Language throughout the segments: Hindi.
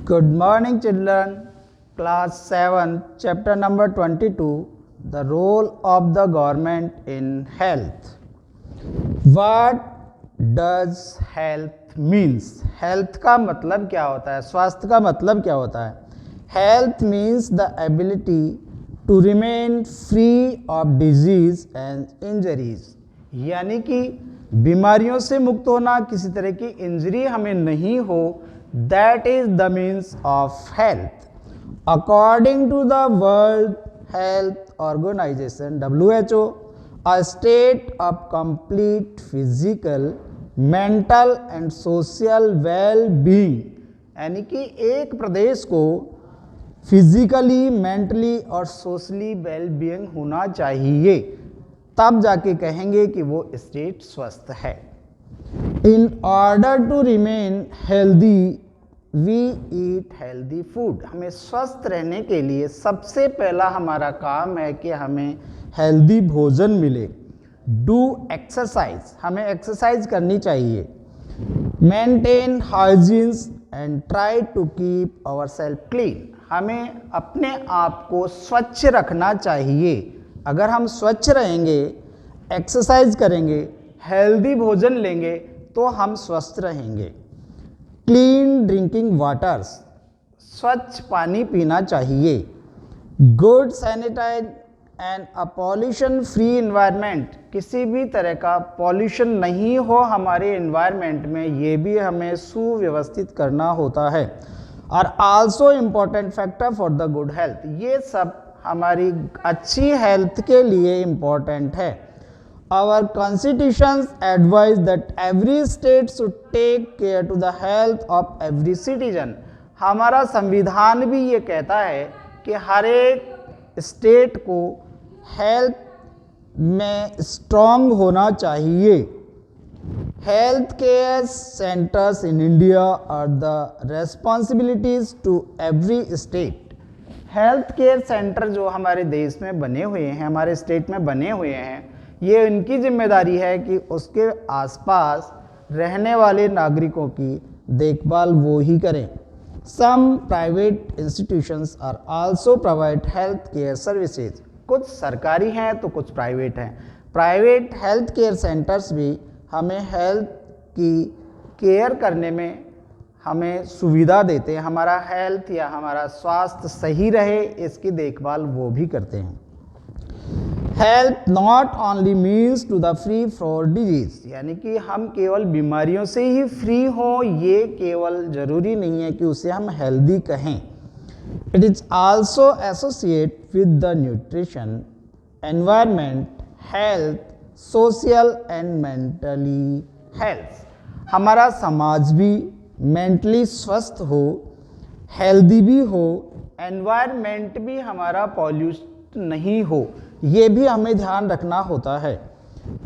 Good morning, children. Class 7, chapter number 22, the role of the government in health. What does health means? Health का मतलब क्या होता है? स्वास्थ्य का मतलब क्या होता है? Health means the ability to remain free of disease and injuries. यानी कि बीमारियों से मुक्त होना, किसी तरह की इंजरी हमें नहीं हो, that is the means of health. According to the World Health Organization (WHO), a state of complete physical, mental and social well-being, यानी कि एक प्रदेश को फिजिकली, मेंटली और सोशली वेल-बीइंग होना चाहिए, तब जाके कहेंगे कि वो स्टेट स्वस्थ है। In order to remain healthy we eat healthy food. हमें स्वस्थ रहने के लिए सबसे पहला हमारा काम है कि हमें हेल्दी भोजन मिले। डू एक्सरसाइज, हमें एक्सरसाइज करनी चाहिए। Maintain hygienes and try to keep our self clean, हमें अपने आप को स्वच्छ रखना चाहिए। अगर हम स्वच्छ रहेंगे, एक्सरसाइज करेंगे, हेल्दी भोजन लेंगे तो हम स्वस्थ रहेंगे। क्लीन ड्रिंकिंग वाटर्स, स्वच्छ पानी पीना चाहिए। Good sanitise and a pollution free environment, किसी भी तरह का पॉल्यूशन नहीं हो हमारे इन्वायरमेंट में, ये भी हमें सुव्यवस्थित करना होता है। और also important factor for the good health, ये सब हमारी अच्छी हेल्थ के लिए इम्पॉर्टेंट है। Our constitutions advise that every state should take care to the health of every citizen, हमारा संविधान भी ये कहता है कि हर एक स्टेट को हेल्थ में स्ट्रॉन्ग होना चाहिए। Health care centres in India are the responsibilities to every state. Health care centre जो हमारे देश में बने हुए हैं, हमारे स्टेट में बने हुए हैं, ये उनकी जिम्मेदारी है कि उसके आसपास रहने वाले नागरिकों की देखभाल वो ही करें। Some private institutions are also provide health care services, कुछ सरकारी हैं तो कुछ प्राइवेट हैं। प्राइवेट हेल्थ केयर सेंटर्स भी हमें हेल्थ की केयर करने में हमें सुविधा देते हैं, हमारा हेल्थ या हमारा स्वास्थ्य सही रहे इसकी देखभाल वो भी करते हैं। Health not only means to the free for disease, यानी कि हम केवल बीमारियों से ही फ्री हों, ये केवल जरूरी नहीं है कि उसे हम हेल्दी कहें। It is also associate with the nutrition, environment, health, social and mentally health, हमारा समाज भी मेंटली स्वस्थ हो, हेल्दी भी हो, एनवायरमेंट भी हमारा पॉल्यूशन नहीं हो, ये भी हमें ध्यान रखना होता है।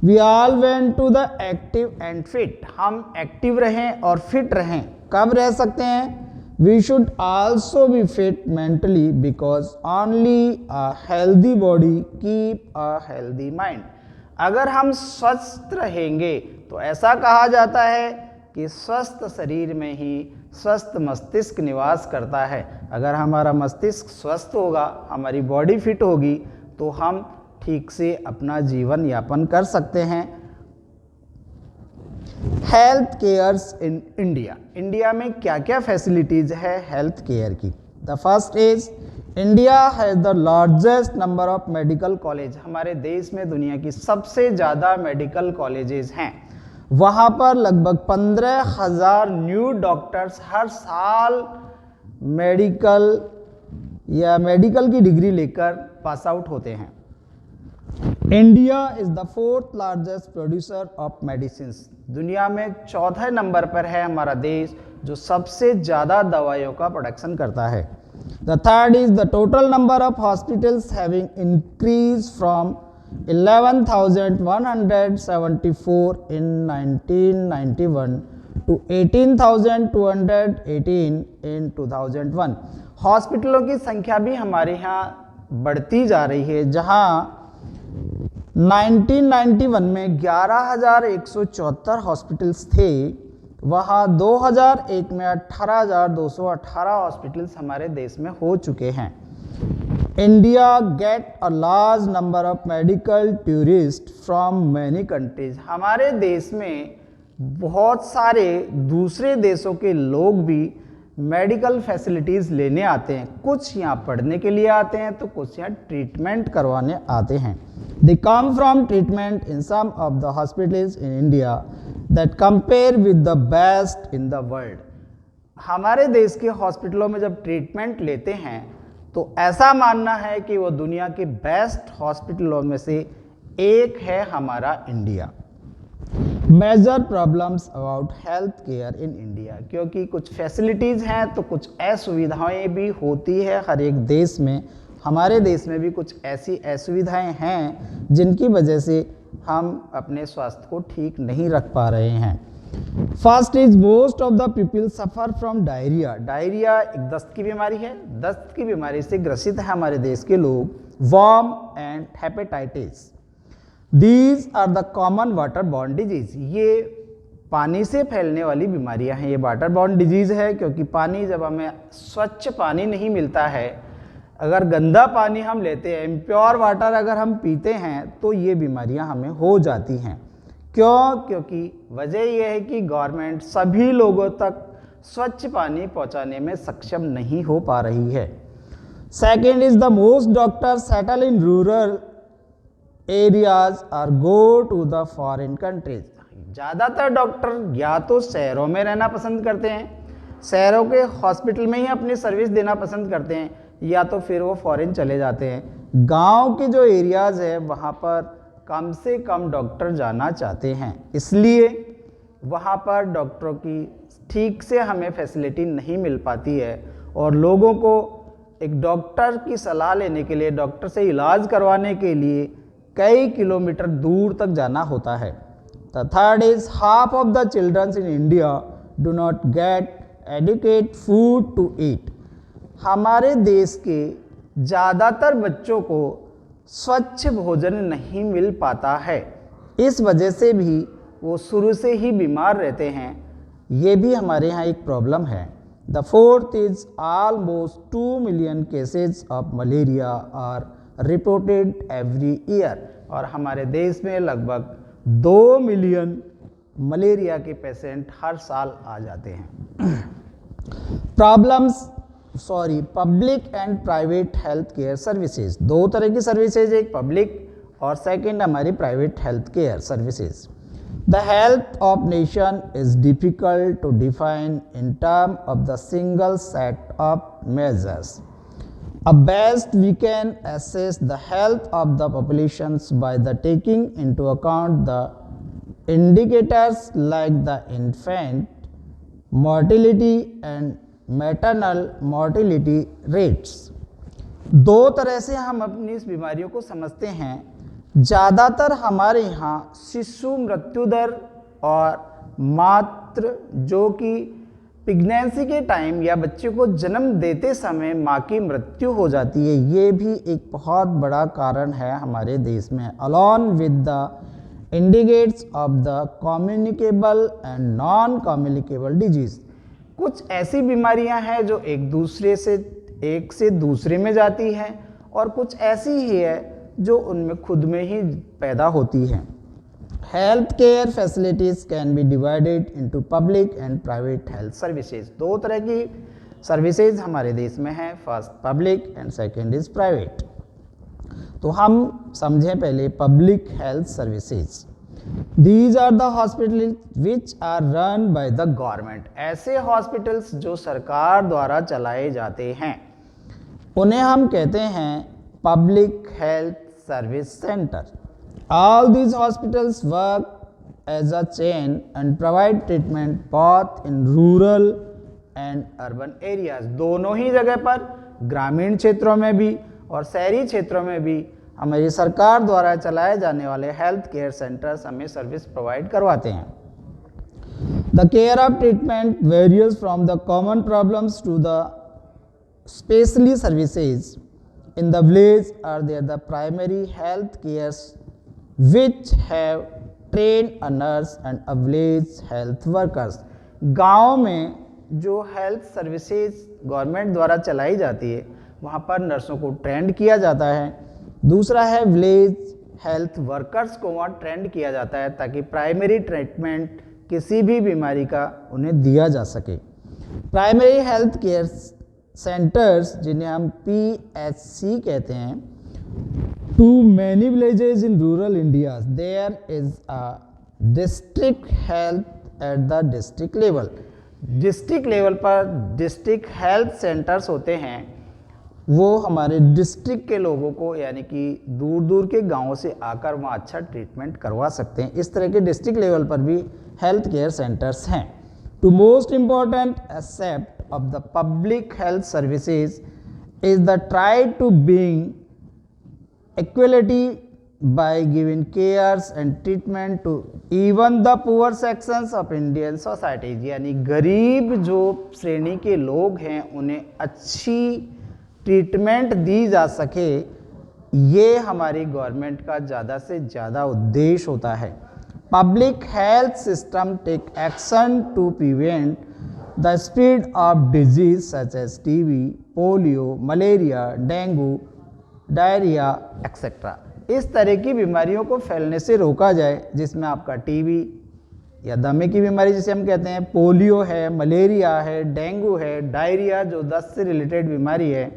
We all went to the active and fit, हम एक्टिव रहें और फिट रहें। कब रह सकते हैं? We should also be fit mentally because only a healthy body keep a healthy mind. अगर हम स्वस्थ रहेंगे तो ऐसा कहा जाता है कि स्वस्थ शरीर में ही स्वस्थ मस्तिष्क निवास करता है। अगर हमारा मस्तिष्क स्वस्थ होगा, हमारी बॉडी फिट होगी, तो हम ठीक से अपना जीवन यापन कर सकते हैं। Health cares in India, India में क्या क्या फैसिलिटीज है हेल्थ केयर की? The first is India has the largest number of medical college, हमारे देश में दुनिया की सबसे ज़्यादा मेडिकल कॉलेजेस हैं। वहाँ पर लगभग 15,000 न्यू डॉक्टर्स हर साल मेडिकल की डिग्री लेकर पास आउट होते हैं। India is the 4th largest producer of medicine, दुनिया में 4थे नंबर पर है हमारा देश जो सबसे ज़्यादा दवाइयों का प्रोडक्शन करता है। The third is the total number of hospitals having increase from 11,174 in 1991 to 18,218 in 2001। हॉस्पिटलों की संख्या भी हमारे यहाँ बढ़ती जा रही है, जहाँ 1991 में 11,174 हॉस्पिटल्स थे, वहाँ 2001 में 18,218 हॉस्पिटल्स हमारे देश में हो चुके हैं। India get a large number of medical tourist from many countries. हमारे देश में बहुत सारे दूसरे देशों के लोग भी मेडिकल फैसिलिटीज़ लेने आते हैं। कुछ यहाँ पढ़ने के लिए आते हैं तो कुछ यहाँ ट्रीटमेंट करवाने आते हैं। They come from treatment in some of the hospitals in India that compare with the best in the world. हमारे देश के हॉस्पिटलों में जब ट्रीटमेंट लेते हैं तो ऐसा मानना है कि वो दुनिया के बेस्ट हॉस्पिटलों में से एक है हमारा India. Major problems about health care in India, क्योंकि कुछ फैसिलिटीज़ हैं तो कुछ असुविधाएं भी होती है हर एक देश में। हमारे देश में भी कुछ ऐसी असुविधाएं हैं जिनकी वजह से हम अपने स्वास्थ्य को ठीक नहीं रख पा रहे हैं। First is most of the people suffer from diarrhoea. Diarrhoea एक दस्त की बीमारी है। दस्त की बीमारी से ग्रसित है हमारे देश के लोग। Worm and hepatitis, these are the common water borne disease. ये पानी से फैलने वाली बीमारियां हैं। ये वाटर बॉर्न डिजीज है क्योंकि पानी जब हमें स्वच्छ पानी नहीं मिलता है, अगर गंदा पानी हम लेते हैं, इम्प्योर वाटर अगर हम पीते हैं तो ये बीमारियां हमें हो जाती हैं। क्यों? क्योंकि वजह यह है कि गवर्नमेंट सभी लोगों तक स्वच्छ पानी पहुंचाने में सक्षम नहीं हो पा रही है। Second is the most doctor settle in rural areas और go to the foreign countries. ज़्यादातर डॉक्टर या तो शहरों में रहना पसंद करते हैं, शहरों के हॉस्पिटल में ही अपनी सर्विस देना पसंद करते हैं, या तो फिर वो फॉरेन चले जाते हैं। गांव के जो एरियाज़ है वहाँ पर कम से कम डॉक्टर जाना चाहते हैं, इसलिए वहाँ पर डॉक्टरों की ठीक से हमें फैसिलिटी नहीं मिल पाती है और लोगों को एक डॉक्टर की सलाह लेने के लिए, डॉक्टर से इलाज करवाने के लिए कई किलोमीटर दूर तक जाना होता है। The third is half of the childrens in India do not get adequate food to eat. हमारे देश के ज़्यादातर बच्चों को स्वच्छ भोजन नहीं मिल पाता है। इस वजह से भी वो शुरू से ही बीमार रहते हैं। ये भी हमारे यहाँ एक प्रॉब्लम है। The fourth is almost 2 million cases of malaria are reported every year. और हमारे देश में लगभग 2 मिलियन मलेरिया के पेशेंट हर साल आ जाते हैं। Public and private health care services. दो तरह की सर्विसेज, एक पब्लिक और सेकंड हमारी private health care services. The health of nation is difficult to define in term of the single set of measures. At best, we can assess the health of the populations by the taking into account the indicators like the infant mortality and maternal mortality rates. दो तरह से हम अपनी इस बीमारियों को समझते हैं। ज़्यादातर हमारे यहाँ शिशु मृत्यु दर और मातृ जो कि प्रेगनेंसी के टाइम या बच्चे को जन्म देते समय माँ की मृत्यु हो जाती है, ये भी एक बहुत बड़ा कारण है हमारे देश में। Alone with the indicates of the communicable and non communicable disease. कुछ ऐसी बीमारियां हैं जो एक से दूसरे में जाती हैं और कुछ ऐसी ही है जो उनमें खुद में ही पैदा होती हैं। Health care facilities can be divided into public and private health services. दो तरह की सर्विसेज हमारे देश में हैं, first public and second is private. तो हम समझें पहले public health services. These are the hospital which are run by the government. ऐसे हॉस्पिटल्स जो सरकार द्वारा चलाए जाते हैं उन्हें हम कहते हैं public health service centre. All these hospitals work as a chain and provide treatment both in rural and urban areas। दोनों ही जगह पर, ग्रामीण क्षेत्रों में भी और शहरी क्षेत्रों में भी, हमारी सरकार द्वारा चलाए जाने वाले हेल्थ केयर सेंटर्स हमें सर्विस प्रोवाइड करवाते हैं। The care of treatment varies from the common problems to the specialty services. In the village are there the primary health cares which have trained a nurse and a village health workers। गांव में जो हेल्थ सर्विसेज गवर्नमेंट द्वारा चलाई जाती है वहाँ पर नर्सों को ट्रेंड किया जाता है। दूसरा है विलेज हेल्थ वर्कर्स को वहाँ ट्रेंड किया जाता है ताकि प्राइमरी ट्रीटमेंट किसी भी बीमारी का उन्हें दिया जा सके। प्राइमरी हेल्थ केयर सेंटर्स जिन्हें हम PHC कहते हैं, to many villages in rural India there is a district health at the district level. District level पर डिस्ट्रिक्ट हेल्थ सेंटर्स होते हैं, वो हमारे डिस्ट्रिक्ट के लोगों को यानी कि दूर दूर के गांवों से आकर वहाँ अच्छा ट्रीटमेंट करवा सकते हैं। इस तरह के डिस्ट्रिक्ट लेवल पर भी हेल्थ केयर सेंटर्स हैं। To most important aspect of the public health services is the try to being equality by giving cares and treatment to even the poor sections of Indian society। यानी गरीब जो श्रेणी के लोग हैं उन्हें अच्छी ट्रीटमेंट दी जा सके, ये हमारी गवर्नमेंट का ज़्यादा से ज़्यादा उद्देश्य होता है। Public health system take action to prevent the spread of disease such as TB, polio, malaria, dengue, diarrhoea etcetera. इस तरह की बीमारियों को फैलने से रोका जाए, जिसमें आपका TB या दमे की बीमारी जिसे हम कहते हैं, पोलियो है, मलेरिया है, डेंगू है, डायरिया जो दस्त से रिलेटेड बीमारी है,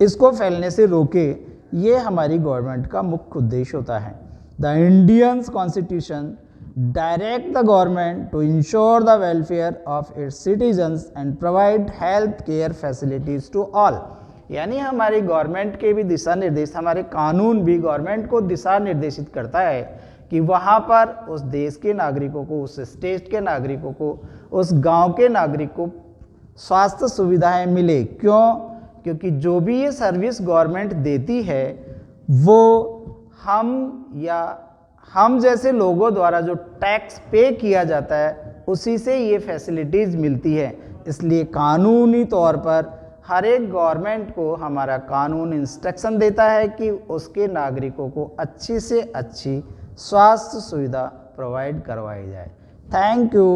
इसको फैलने से रोके, ये हमारी गवर्नमेंट का मुख्य उद्देश्य होता है। The Indian constitution direct the government to ensure the welfare of its citizens and provide health care facilities to all. यानी हमारी गवर्नमेंट के भी दिशा निर्देश, हमारे कानून भी गवर्नमेंट को दिशा निर्देशित करता है कि वहाँ पर उस देश के नागरिकों को, उस स्टेट के नागरिकों को, उस गांव के नागरिक को स्वास्थ्य सुविधाएं मिले। क्यों? क्योंकि जो भी ये सर्विस गवर्नमेंट देती है वो हम जैसे लोगों द्वारा जो टैक्स पे किया जाता है उसी से ये फैसिलिटीज़ मिलती है। इसलिए कानूनी तौर पर हर एक गवर्नमेंट को हमारा कानून इंस्ट्रक्शन देता है कि उसके नागरिकों को अच्छी से अच्छी स्वास्थ्य सुविधा प्रोवाइड करवाई जाए। Thank you.